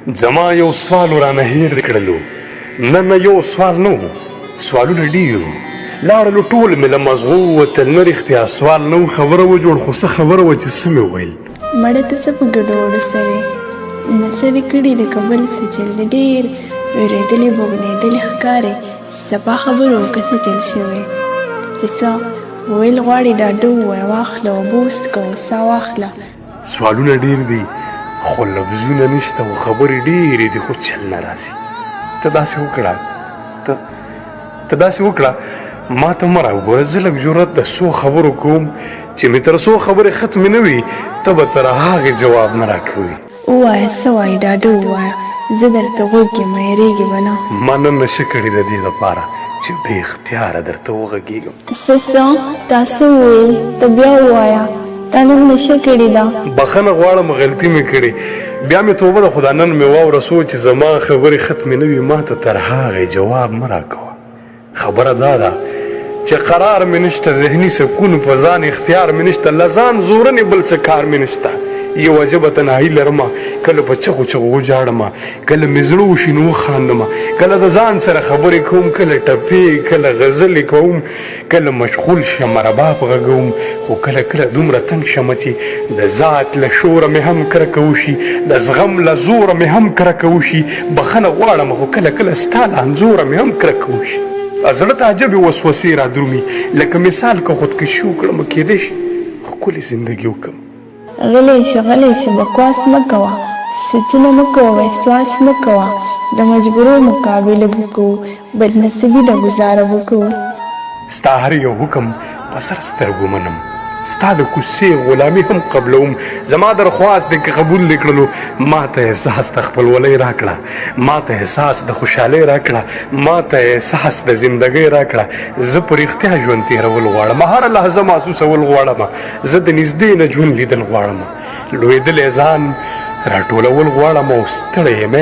زما یو سوال ورانه هېر کړلو نه یو سوال نه و سوالونه ډېر وو لاړلو ټول مې له مزغو ووتل نه رښتیا سوال نه و خبره وجوړ خو څه خبره وه چې څه مې ویل مړه ته څه په ګډوډو سره نڅه دې کړې د کابل څه چل دی ډېر وېرېدلې بوږنېدلې ښکارې سپا خبرو که څه چل شوی چې څه ویل غواړې ډاډه ووایه واخله اوبه وڅښه ساه واخله سوالونه ډېر دي خو لفظونه نشته او خبرې ډېرې دي خو چل نه راسي ته داسې وکړه ته داسې وکړه ما ته مه راوګوره زه لږ جرأت د څو خبرو کوم چې مې تر څو خبرې ختمې نه وي ته به تر هغې جواب نه راکوي ووایه څه وایې ډاډه ووایه زه درته غوږ یم ویرېږې به نه ما نه نشه کړې د دې دپاره چې بې اختیاره درته وغږېږم څه تا څه وویل ته بیا ووایه تا نن نشه کړې ده بخښنه غواړم غلطي مې کړې بیا مې توبه ده خو دا نن مې واوره څو چې زما خبرې ختمې نه وي ما ته تر هغې جواب مه راکوه خبره دا ده چې قرار مې نشته ذهني سکون په ځان اختیار مې نشته له ځان زورنې بل څه کار مې نشته یو عجبه تنهایي لرمه کله په چغو چغو وجاړمه کله مې زړه وشي نو وخاندمه کله د ځان سره خبرې کوم کله ټپې کله غزلې کوم کله مشغول شم رباب غږوم خو کله کله دومره تنګ شمه چې د ذات له شوره مې هم کرکه وشي د زغم له زوره مې هم کرکه وشي بخښنه غواړم خو کله کله ستا له انځوره مې هم کرکه وشي زړه ته عجبې وسوسې را درومي لکه مثال که خودکشي وکړم کیدای شي ښکلې زندګي وکړم غلی شه بکواس مه کوه سوچونه مه کوه وسواس مه کوه د مجبورو مقابله به کوو بدنصیبي د ګزاره به کوو ستا هر یو حکم په سر سترګو منم ستا د کوڅې غلامي هم قبلوم زما درخواست دی که قبول دې کړلو ما ته احساس د خپلولۍ راکړه ما ته احساس د خوشحالۍ راکړه ما ته احساس د زندګۍ راکړه زه په رښتیا ژوند تېرول غواړم هره لحظه محسوسول غواړم زه د نږدې نه ژوند لیدل غواړم لوېدلی ځان راټولول غواړم او ستړی یم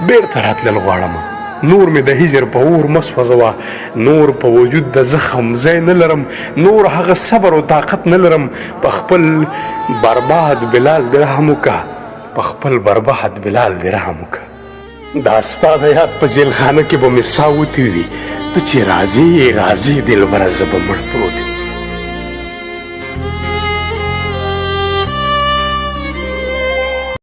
بېرته راتلل غواړم نور مې د هجر په اور مه سوځوه نور په وجود د زخم ځای نه لرم نور هغه صبر او طاقت نه لرم په خپل برباد بلال دې رحم وکړه په خپل برباد بلال دې رحم وکړه دا ستا د یاد په جیلخانه کې به مې ساه وتې وي ته چې راځې دلبره زه به مړ پروت یم